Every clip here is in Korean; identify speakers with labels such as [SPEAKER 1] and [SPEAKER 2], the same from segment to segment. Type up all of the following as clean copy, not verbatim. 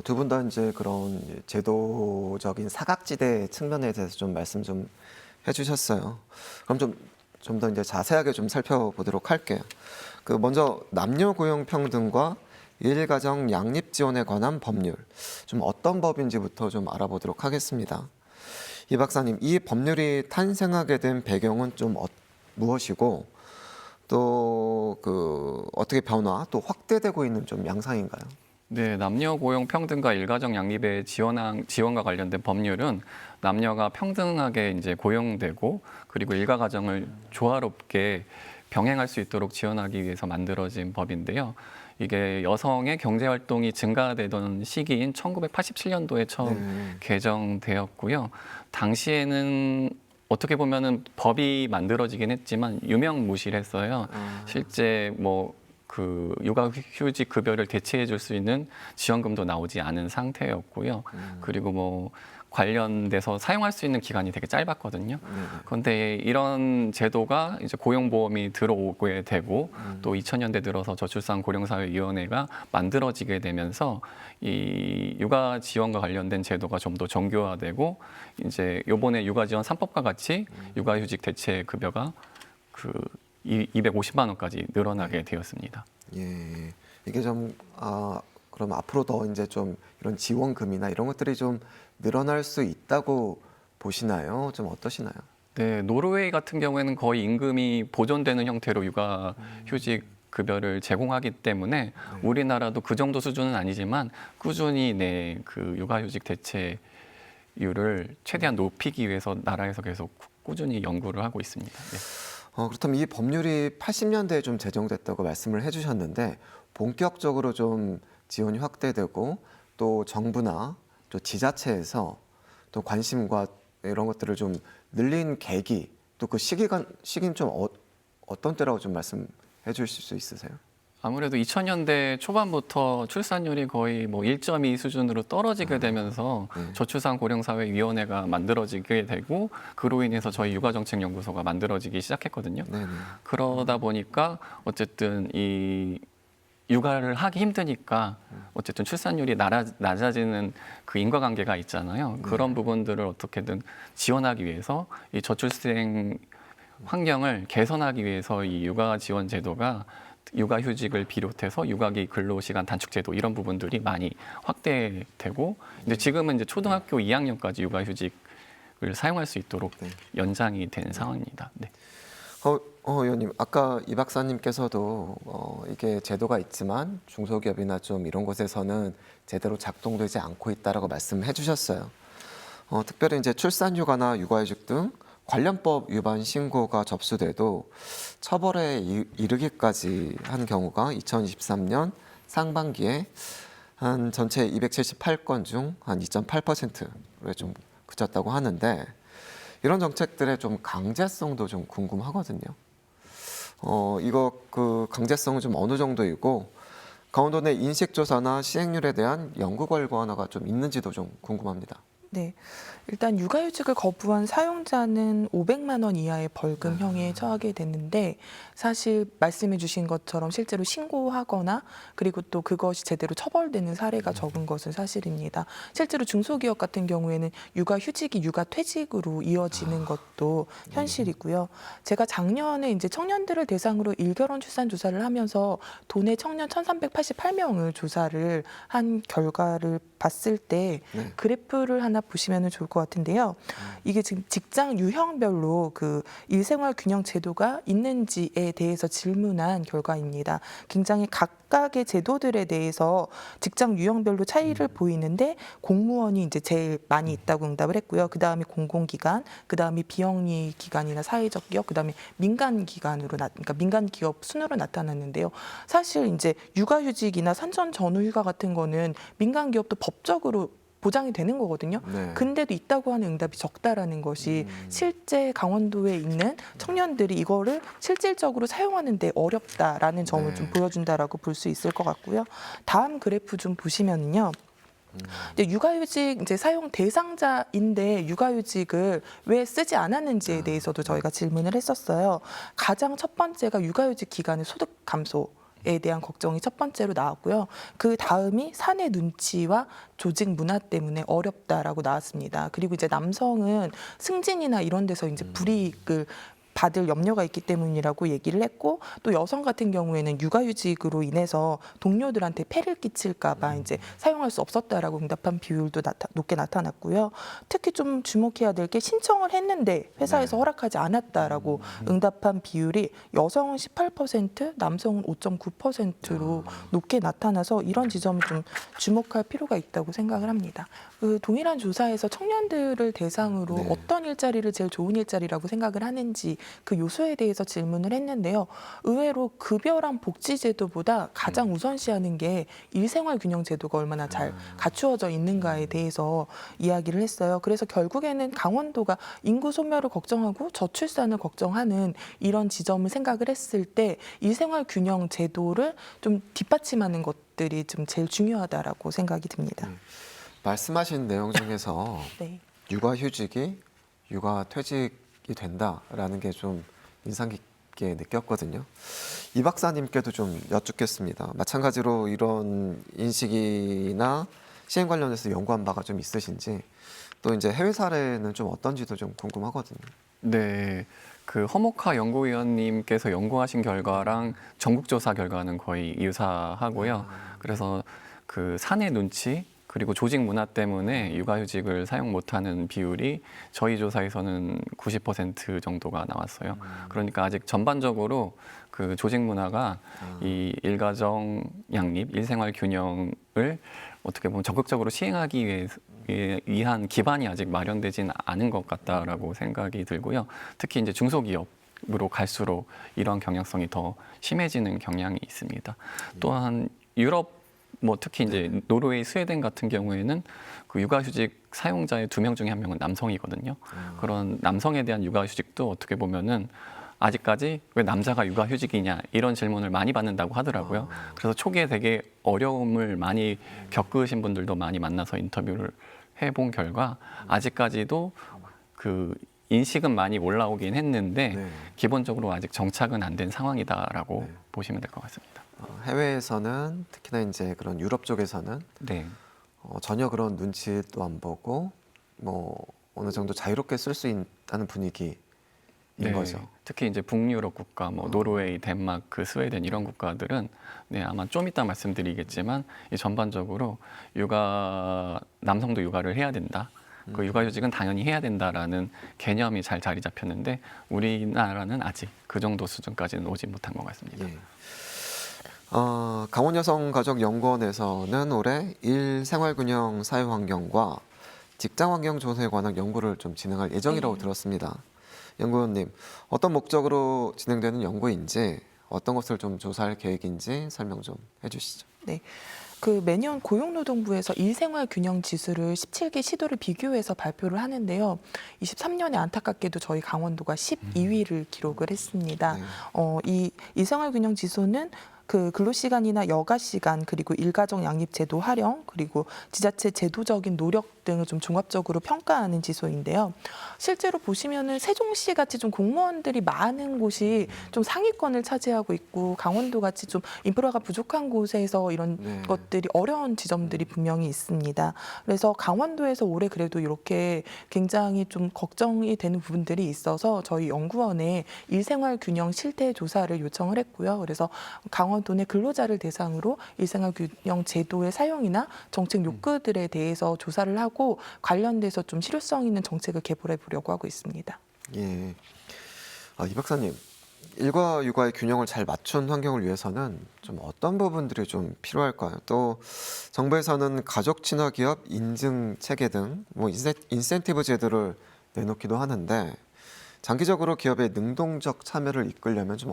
[SPEAKER 1] 두 분 다 이제 그런 이제 제도적인 사각지대 측면에 대해서 좀 말씀 좀 해주셨어요. 그럼 좀 더 이제 자세하게 좀 살펴보도록 할게요. 그 먼저 남녀 고용 평등과 일가정 양립 지원에 관한 법률, 좀 어떤 법인지부터 좀 알아보도록 하겠습니다. 이 박사님, 이 법률이 탄생하게 된 배경은 좀 무엇이고 또 그 어떻게 변화 또 확대되고 있는 좀 양상인가요?
[SPEAKER 2] 네, 남녀 고용 평등과 일가정 양립의 지원과 관련된 법률은 남녀가 평등하게 이제 고용되고 그리고 일가 가정을 조화롭게 병행할 수 있도록 지원하기 위해서 만들어진 법인데요. 이게 여성의 경제 활동이 증가되던 시기인 1987년도에 처음 개정되었고요. 당시에는 어떻게 보면은 법이 만들어지긴 했지만 유명무실했어요. 실제 그 육아휴직 급여를 대체해 줄 수 있는 지원금도 나오지 않은 상태였고요. 그리고 관련돼서 사용할 수 있는 기간이 되게 짧았거든요. 그런데 이런 제도가 이제 고용보험이 들어오게 되고 또 2000년대 들어서 저출산고령사회위원회가 만들어지게 되면서 이 육아 지원과 관련된 제도가 좀 더 정교화되고 이제 요번에 육아지원 3법과 같이 육아휴직 대체 급여가 250만 원까지 늘어나게 되었습니다.
[SPEAKER 1] 예, 이게 그럼 앞으로 더 이제 좀 이런 지원금이나 이런 것들이 좀 늘어날 수 있다고 보시나요? 좀 어떠시나요?
[SPEAKER 2] 네, 노르웨이 같은 경우에는 거의 임금이 보존되는 형태로 육아휴직 급여를 제공하기 때문에 우리나라도 그 정도 수준은 아니지만 꾸준히 그 육아휴직 대체율을 최대한 높이기 위해서 나라에서 계속 꾸준히 연구를 하고 있습니다. 네.
[SPEAKER 1] 그렇다면 이 법률이 80년대에 좀 제정됐다고 말씀을 해주셨는데 본격적으로 좀 지원이 확대되고 또 정부나 또 지자체에서 또 관심과 이런 것들을 좀 늘린 계기 또 그 시기는 좀 어떤 때라고 좀 말씀해 주실 수 있으세요?
[SPEAKER 2] 아무래도 2000년대 초반부터 출산율이 거의 1.2 수준으로 떨어지게 되면서 저출산고령사회위원회가 만들어지게 되고 그로 인해서 저희 육아정책연구소가 만들어지기 시작했거든요.
[SPEAKER 1] 네네.
[SPEAKER 2] 그러다 보니까 어쨌든 이 육아를 하기 힘드니까 어쨌든 출산율이 낮아지는 그 인과관계가 있잖아요. 그런 부분들을 어떻게든 지원하기 위해서 이 저출생 환경을 개선하기 위해서 이 육아 지원 제도가 육아휴직을 비롯해서 육아기 근로시간 단축제도 이런 부분들이 많이 확대되고 이제 지금은 이제 초등학교 2학년까지 육아휴직을 사용할 수 있도록 연장이 된 상황입니다. 네.
[SPEAKER 1] 의원님, 아까 이 박사님께서도 이게 제도가 있지만 중소기업이나 좀 이런 곳에서는 제대로 작동되지 않고 있다라고 말씀해 주셨어요. 특별히 이제 출산휴가나 육아휴직 등 관련법 위반 신고가 접수돼도 처벌에 이르기까지 한 경우가 2023년 상반기에 한 전체 278건 중 한 2.8%에 좀 그쳤다고 하는데 이런 정책들의 좀 강제성도 좀 궁금하거든요. 이거 그 강제성은 좀 어느 정도이고 강원도 내 인식조사나 시행률에 대한 연구 결과가 좀 있는지도 좀 궁금합니다.
[SPEAKER 3] 네, 일단 육아휴직을 거부한 사용자는 500만 원 이하의 벌금형에 처하게 됐는데 사실 말씀해 주신 것처럼 실제로 신고하거나 그리고 또 그것이 제대로 처벌되는 사례가 적은 것은 사실입니다. 실제로 중소기업 같은 경우에는 육아휴직이 육아퇴직으로 이어지는 것도 현실이고요. 제가 작년에 이제 청년들을 대상으로 일결혼 출산 조사를 하면서 도내 청년 1,388명을 조사를 한 결과를 봤을 때 그래프를 하나 보시면 좋을 것 같은데요. 이게 지금 직장 유형별로 그 일생활 균형 제도가 있는지에 대해서 질문한 결과입니다. 굉장히 각각의 제도들에 대해서 직장 유형별로 차이를 보이는데 공무원이 이제 제일 많이 있다고 응답을 했고요. 그 다음에 공공기관, 그 다음에 비영리 기관이나 사회적 기업, 그 다음에 민간 기관으로 그러니까 민간 기업 순으로 나타났는데요. 사실 이제 육아휴직이나 산전 전후휴가 같은 거는 민간 기업도 법적으로 보장이 되는 거거든요. 근데도 있다고 하는 응답이 적다라는 것이 실제 강원도에 있는 청년들이 이거를 실질적으로 사용하는 데 어렵다라는 점을 좀 보여준다라고 볼 수 있을 것 같고요. 다음 그래프 좀 보시면은요. 육아휴직 이제 사용 대상자인데 육아휴직을 왜 쓰지 않았는지에 대해서도 저희가 질문을 했었어요. 가장 첫 번째가 육아휴직 기간의 소득 감소. 대한 걱정이 첫 번째로 나왔고요. 그 다음이 사내 눈치와 조직 문화 때문에 어렵다라고 나왔습니다. 그리고 이제 남성은 승진이나 이런 데서 이제 불이익을 받을 염려가 있기 때문이라고 얘기를 했고, 또 여성 같은 경우에는 육아휴직으로 인해서 동료들한테 폐를 끼칠까봐 이제 사용할 수 없었다라고 응답한 비율도 높게 나타났고요. 특히 좀 주목해야 될 게 신청을 했는데 회사에서 허락하지 않았다라고 응답한 비율이 여성은 18%, 남성은 5.9%로 높게 나타나서 이런 지점을 좀 주목할 필요가 있다고 생각을 합니다. 그 동일한 조사에서 청년들을 대상으로
[SPEAKER 1] 네.
[SPEAKER 3] 어떤 일자리를 제일 좋은 일자리라고 생각을 하는지 그 요소에 대해서 질문을 했는데요. 의외로 급여랑 복지 제도보다 가장 우선시하는 게 일생활 균형 제도가 얼마나 잘 갖추어져 있는가에 대해서 이야기를 했어요. 그래서 결국에는 강원도가 인구 소멸을 걱정하고 저출산을 걱정하는 이런 지점을 생각을 했을 때 일생활 균형 제도를 좀 뒷받침하는 것들이 좀 제일 중요하다라고 생각이 듭니다.
[SPEAKER 1] 말씀하신 내용 중에서
[SPEAKER 3] 네.
[SPEAKER 1] 육아휴직이 육아퇴직이 된다라는 게 좀 인상 깊게 느꼈거든요. 이 박사님께도 좀 여쭙겠습니다. 마찬가지로 이런 인식이나 시행 관련해서 연구한 바가 좀 있으신지, 또 이제 해외 사례는 좀 어떤지도 좀 궁금하거든요.
[SPEAKER 2] 네, 그 허목하 연구위원님께서 연구하신 결과랑 전국조사 결과는 거의 유사하고요. 그래서 그 사내 눈치 그리고 조직 문화 때문에 육아휴직을 사용 못하는 비율이 저희 조사에서는 90% 정도가 나왔어요. 그러니까 아직 전반적으로 그 조직 문화가 이 일가정 양립, 일생활 균형을 어떻게 보면 적극적으로 시행하기 위한 기반이 아직 마련되지는 않은 것 같다라고 생각이 들고요. 특히 이제 중소기업으로 갈수록 이런 경향성이 더 심해지는 경향이 있습니다. 또한 유럽 특히 이제 노르웨이, 스웨덴 같은 경우에는 그 육아휴직 사용자의 2명 중에 1명은 남성이거든요. 그런 남성에 대한 육아휴직도 어떻게 보면은 아직까지 왜 남자가 육아휴직이냐 이런 질문을 많이 받는다고 하더라고요. 그래서 초기에 되게 어려움을 많이 겪으신 분들도 많이 만나서 인터뷰를 해본 결과 아직까지도 그 인식은 많이 올라오긴 했는데
[SPEAKER 1] 네.
[SPEAKER 2] 기본적으로 아직 정착은 안 된 상황이다라고
[SPEAKER 1] 네.
[SPEAKER 2] 보시면 될 것 같습니다.
[SPEAKER 1] 해외에서는 특히나 이제 그런 유럽 쪽에서는
[SPEAKER 2] 네.
[SPEAKER 1] 전혀 그런 눈치도 안 보고 어느 정도 자유롭게 쓸 수 있다는 분위기인 거죠.
[SPEAKER 2] 특히 이제 북유럽 국가, 노르웨이, 덴마크, 스웨덴 이런 국가들은 아마 좀 이따 말씀드리겠지만 이 전반적으로 남성도 육아를 해야 된다. 그 육아휴직은 당연히 해야 된다라는 개념이 잘 자리 잡혔는데 우리나라는 아직 그 정도 수준까지는 오지 못한 것 같습니다.
[SPEAKER 1] 예. 강원여성가족연구원에서는 올해 일생활균형 사회환경과 직장환경 조사에 관한 연구를 좀 진행할 예정이라고 들었습니다. 연구원님, 어떤 목적으로 진행되는 연구인지, 어떤 것을 좀 조사할 계획인지 설명 좀 해주시죠.
[SPEAKER 3] 네. 그 매년 고용노동부에서 일생활 균형 지수를 17개 시도를 비교해서 발표를 하는데요. 23년에 안타깝게도 저희 강원도가 12위를 기록을 했습니다.
[SPEAKER 1] 네.
[SPEAKER 3] 이 일생활 균형 지수는 그 근로시간이나 여가시간 그리고 일가정 양립제도 활용 그리고 지자체 제도적인 노력 등을 좀 종합적으로 평가하는 지수인데요. 실제로 보시면은 세종시 같이 좀 공무원들이 많은 곳이 좀 상위권을 차지하고 있고 강원도 같이 좀 인프라가 부족한 곳에서 이런
[SPEAKER 1] 네.
[SPEAKER 3] 것들이 어려운 지점들이 분명히 있습니다. 그래서 강원도에서 올해 그래도 이렇게 굉장히 좀 걱정이 되는 부분들이 있어서 저희 연구원에 일생활 균형 실태 조사를 요청을 했고요. 그래서 강원도 내 근로자를 대상으로 일생활 균형 제도의 사용이나 정책 요구들에 대해서 조사를 하고 관련돼서 좀 실효성 있는 정책을 개발해 보려고 하고 있습니다.
[SPEAKER 1] 예. 이 박사님, 일과 육아의 균형을 잘 맞춘 환경을 위해서는 좀 어떤 부분들이 좀 필요할까요? 또 정부에서는 가족 친화 기업 인증 체계 등 인센티브 제도를 내놓기도 하는데 장기적으로 기업의 능동적 참여를 이끌려면 좀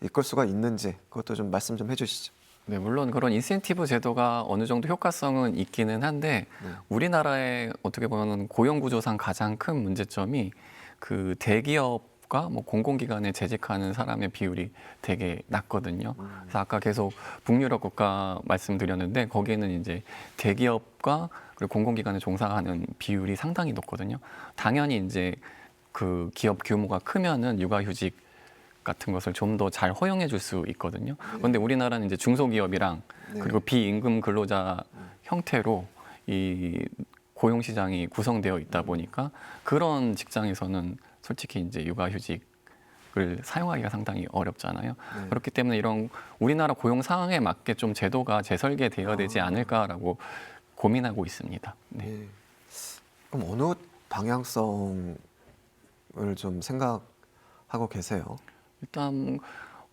[SPEAKER 1] 이끌 수가 있는지 그것도 좀 말씀 좀 해주시죠.
[SPEAKER 2] 네, 물론 그런 인센티브 제도가 어느 정도 효과성은 있기는 한데 우리나라의 어떻게 보면 고용구조상 가장 큰 문제점이 그 대기업과 공공기관에 재직하는 사람의 비율이 되게 낮거든요. 그래서 아까 계속 북유럽 국가 말씀드렸는데 거기에는 이제 대기업과 그리고 공공기관에 종사하는 비율이 상당히 높거든요. 당연히 이제 그 기업 규모가 크면은 육아휴직 같은 것을 좀 더 잘 허용해 줄 수 있거든요. 그런데 우리나라는 이제 중소기업이랑
[SPEAKER 1] 네.
[SPEAKER 2] 그리고 비임금 근로자 형태로 이 고용 시장이 구성되어 있다 보니까 그런 직장에서는 솔직히 이제 육아휴직을 사용하기가 상당히 어렵잖아요.
[SPEAKER 1] 네.
[SPEAKER 2] 그렇기 때문에 이런 우리나라 고용 상황에 맞게 좀 제도가 재설계되어야 되지 않을까라고 고민하고 있습니다. 네.
[SPEAKER 1] 예. 그럼 어느 방향성을 좀 생각하고 계세요?
[SPEAKER 2] 일단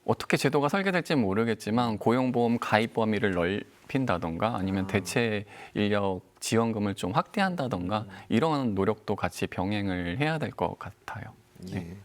[SPEAKER 2] 어떻게 제도가 설계될지는 모르겠지만 고용보험 가입 범위를 넓힌다던가 아니면 대체 인력 지원금을 좀 확대한다던가 이런 노력도 같이 병행을 해야 될 것 같아요.
[SPEAKER 1] 예.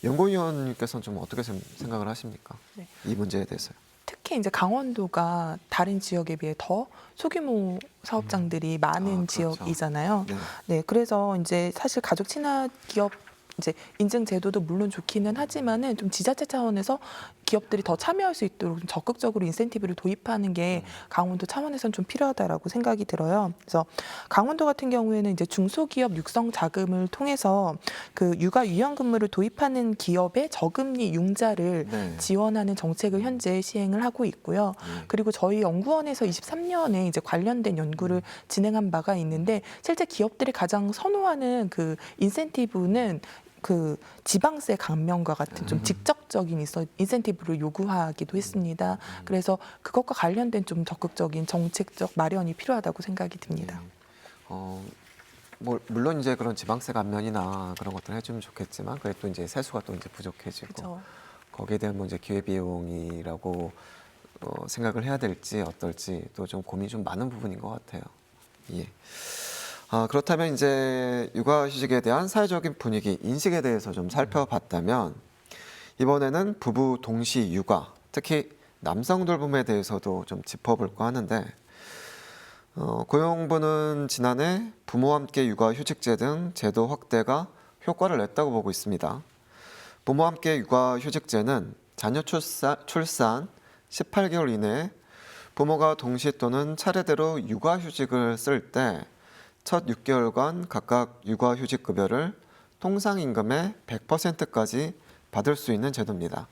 [SPEAKER 1] 연구위원님께서는 좀 어떻게 생각을 하십니까?
[SPEAKER 3] 네.
[SPEAKER 1] 이 문제에 대해서요.
[SPEAKER 3] 특히 이제 강원도가 다른 지역에 비해 더 소규모 사업장들이 많은
[SPEAKER 1] 그렇죠.
[SPEAKER 3] 지역이잖아요.
[SPEAKER 1] 네.
[SPEAKER 3] 네, 그래서 이제 사실 가족 친화 기업 이제 인증 제도도 물론 좋기는 하지만은 좀 지자체 차원에서 기업들이 더 참여할 수 있도록 좀 적극적으로 인센티브를 도입하는 게 강원도 차원에서는 좀 필요하다라고 생각이 들어요. 그래서 강원도 같은 경우에는 이제 중소기업 육성 자금을 통해서 그 육아 유연 근무를 도입하는 기업의 저금리 융자를
[SPEAKER 1] 네.
[SPEAKER 3] 지원하는 정책을 현재 시행을 하고 있고요.
[SPEAKER 1] 예.
[SPEAKER 3] 그리고 저희 연구원에서 23년에 이제 관련된 연구를 진행한 바가 있는데 실제 기업들이 가장 선호하는 그 인센티브는 그 지방세 감면과 같은 좀 직접적인 인센티브를 요구하기도 했습니다. 그래서 그것과 관련된 좀 적극적인 정책적 마련이 필요하다고 생각이 듭니다.
[SPEAKER 1] 뭐 물론 이제 그런 지방세 감면이나 그런 것들 해주면 좋겠지만 그게 또 이제 세수가 또 이제 부족해지고
[SPEAKER 3] 그렇죠.
[SPEAKER 1] 거기에 대한 뭐 이제 기회 비용이라고 생각을 해야 될지 어떨지 또 좀 고민이 좀 많은 부분인 것 같아요. 예. 그렇다면 이제 육아휴직에 대한 사회적인 분위기, 인식에 대해서 좀 살펴봤다면 이번에는 부부 동시 육아, 특히 남성 돌봄에 대해서도 좀 짚어볼까 하는데 고용부는 지난해 부모와 함께 육아휴직제 등 제도 확대가 효과를 냈다고 보고 있습니다. 부모와 함께 육아휴직제는 자녀 출산 18개월 이내에 부모가 동시 또는 차례대로 육아휴직을 쓸 때 첫 6개월간 각각 육아휴직 급여를 통상임금의 100%까지 받을 수 있는 제도입니다.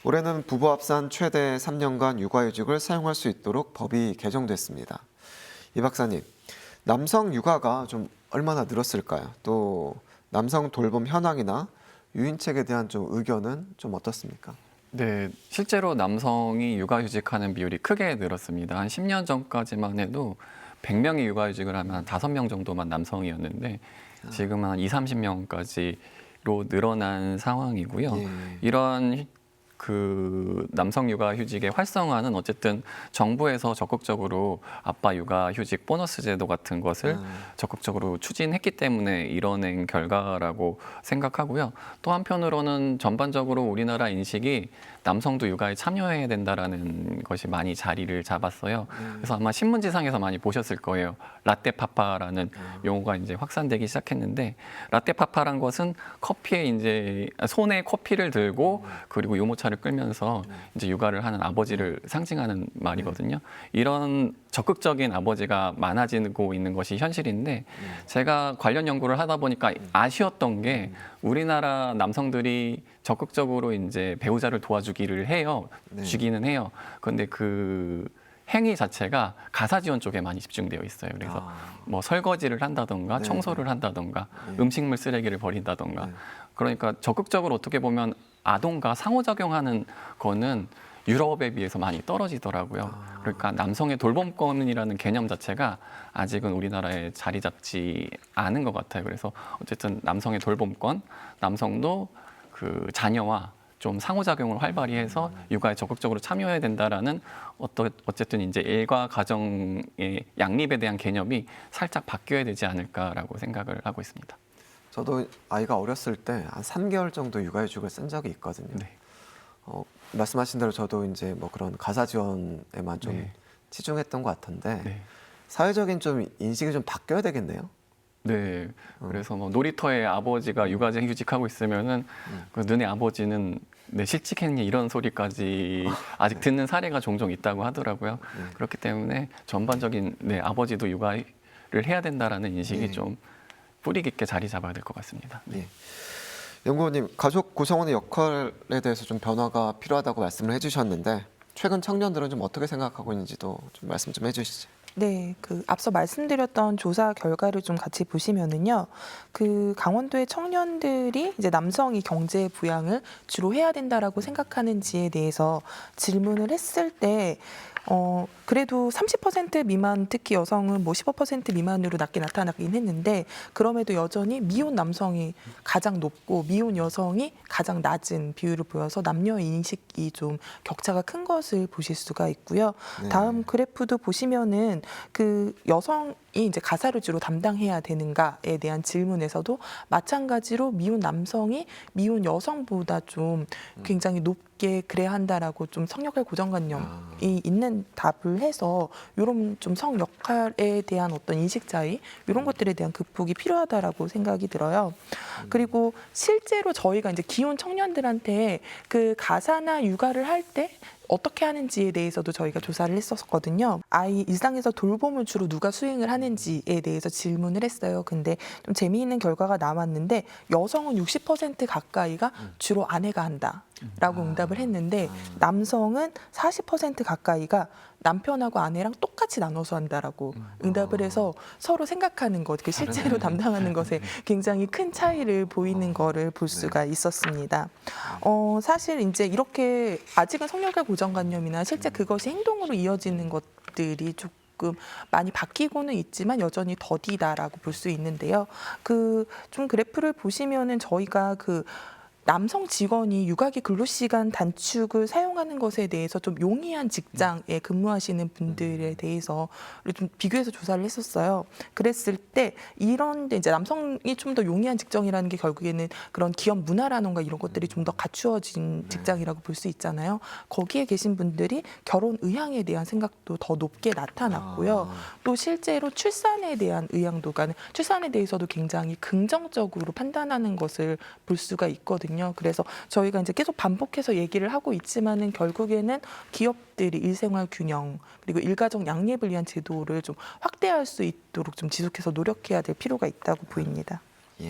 [SPEAKER 1] 올해는 부부 합산 최대 3년간 육아휴직을 사용할 수 있도록 법이 개정됐습니다. 이 박사님, 남성 육아가 좀 얼마나 늘었을까요? 또 남성 돌봄 현황이나 유인책에 대한 좀 의견은 좀 어떻습니까?
[SPEAKER 2] 네, 실제로 남성이 육아휴직하는 비율이 크게 늘었습니다. 한 10년 전까지만 해도 100명이 육아휴직을 하면 한 5명 정도만 남성이었는데 지금은 한 30명까지로 늘어난 상황이고요.
[SPEAKER 1] 예.
[SPEAKER 2] 이런 그 남성 육아휴직의 활성화는 어쨌든 정부에서 적극적으로 아빠 육아휴직 보너스 제도 같은 것을 적극적으로 추진했기 때문에 이뤄낸 결과라고 생각하고요. 또 한편으로는 전반적으로 우리나라 인식이 남성도 육아에 참여해야 된다라는 것이 많이 자리를 잡았어요. 그래서 아마 신문지상에서 많이 보셨을 거예요. 라떼파파라는 용어가 이제 확산되기 시작했는데 라떼파파란 것은 커피에 이제 손에 커피를 들고 그리고 유모차를 끌면서 이제 육아를 하는 아버지를 상징하는 말이거든요. 이런 적극적인 아버지가 많아지고 있는 것이 현실인데 제가 관련 연구를 하다 보니까 아쉬웠던 게 우리나라 남성들이 적극적으로 이제 배우자를 도와주기를 해요.
[SPEAKER 1] 네.
[SPEAKER 2] 주기는 해요. 그런데 그 행위 자체가 가사 지원 쪽에 많이 집중되어 있어요. 그래서 뭐 설거지를 한다던가
[SPEAKER 1] 네.
[SPEAKER 2] 청소를 한다던가
[SPEAKER 1] 네.
[SPEAKER 2] 음식물 쓰레기를 버린다던가
[SPEAKER 1] 네.
[SPEAKER 2] 그러니까 적극적으로 어떻게 보면 아동과 상호작용하는 거는 유럽에 비해서 많이 떨어지더라고요. 그러니까 남성의 돌봄권이라는 개념 자체가 아직은 우리나라에 자리 잡지 않은 것 같아요. 그래서 어쨌든 남성의 돌봄권, 남성도 그 자녀와 좀 상호작용을 활발히 해서 육아에 적극적으로 참여해야 된다라는 어쨌든 이제 일과 가정의 양립에 대한 개념이 살짝 바뀌어야 되지 않을까라고 생각을 하고 있습니다.
[SPEAKER 1] 저도 아이가 어렸을 때 한 3개월 정도 육아휴직을 쓴 적이 있거든요.
[SPEAKER 2] 네.
[SPEAKER 1] 말씀하신 대로 저도 이제 뭐 그런 가사 지원에만 좀
[SPEAKER 2] 네.
[SPEAKER 1] 치중했던 것 같은데
[SPEAKER 2] 네.
[SPEAKER 1] 사회적인 좀 인식이 좀 바뀌어야 되겠네요.
[SPEAKER 2] 네. 그래서 뭐 놀이터에 아버지가 육아제 휴직하고 있으면은 그 너네 아버지는 네, 실직했니 이런 소리까지 아직 듣는 사례가 종종 있다고 하더라고요. 그렇기 때문에 전반적인 네, 아버지도 육아를 해야 된다라는 인식이
[SPEAKER 1] 네.
[SPEAKER 2] 좀 뿌리 깊게 자리 잡아야 될 것 같습니다.
[SPEAKER 1] 예. 연구원님, 가족 구성원의 역할에 대해서 좀 변화가 필요하다고 말씀을 해주셨는데 최근 청년들은 좀 어떻게 생각하고 있는지도 좀 말씀 좀 해주시죠.
[SPEAKER 3] 네, 앞서 말씀드렸던 조사 결과를 좀 같이 보시면은요, 강원도의 청년들이 이제 남성이 경제 부양을 주로 해야 된다라고 생각하는지에 대해서 질문을 했을 때, 그래도 30% 미만, 특히 여성은 뭐 15% 미만으로 낮게 나타나긴 했는데, 그럼에도 여전히 미혼 남성이 가장 높고 미혼 여성이 가장 낮은 비율을 보여서 남녀 인식이 좀 격차가 큰 것을 보실 수가 있고요.
[SPEAKER 1] 네.
[SPEAKER 3] 다음 그래프도 보시면은 여성이 이제 가사를 주로 담당해야 되는가에 대한 질문에서도 마찬가지로 미혼 남성이 미혼 여성보다 좀 굉장히 높게 그래야 한다라고 좀 성역할 고정관념이 있는 답을 해서 이런 좀 성 역할에 대한 어떤 인식 차이 이런 것들에 대한 극복이 필요하다라고 생각이 들어요. 그리고 실제로 저희가 이제 기혼 청년들한테 가사나 육아를 할 때 어떻게 하는지에 대해서도 저희가 조사를 했었거든요. 아이 일상에서 돌봄을 주로 누가 수행을 하는지에 대해서 질문을 했어요. 근데 좀 재미있는 결과가 나왔는데 여성은 60% 가까이가 주로 아내가 한다라고 응답을 했는데 남성은 40% 가까이가 남편하고 아내랑 똑같이 나눠서 한다라고 응답을 해서 서로 생각하는 것, 실제로 담당하는 것에 굉장히 큰 차이를 보이는 거를 볼 수가 있었습니다. 사실 이제 이렇게 아직은 성역의 고정관념이나 실제 그것이 행동으로 이어지는 것들이 조금 많이 바뀌고는 있지만 여전히 더디다라고 볼 수 있는데요. 좀 그래프를 보시면은 저희가 남성 직원이 육아기 근로시간 단축을 사용하는 것에 대해서 좀 용이한 직장에 근무하시는 분들에 대해서 좀 비교해서 조사를 했었어요. 그랬을 때 이런데 이제 남성이 좀 더 용이한 직장이라는 게 결국에는 그런 기업 문화라던가 이런 것들이 좀 더 갖추어진 직장이라고 볼 수 있잖아요. 거기에 계신 분들이 결혼 의향에 대한 생각도 더 높게 나타났고요. 또 실제로 출산에 대한 의향도가 출산에 대해서도 굉장히 긍정적으로 판단하는 것을 볼 수가 있거든요. 그래서 저희가 이제 계속 반복해서 얘기를 하고 있지만은 결국에는 기업들이 일생활 균형 그리고 일가정 양립을 위한 제도를 좀 확대할 수 있도록 좀 지속해서 노력해야 될 필요가 있다고 보입니다.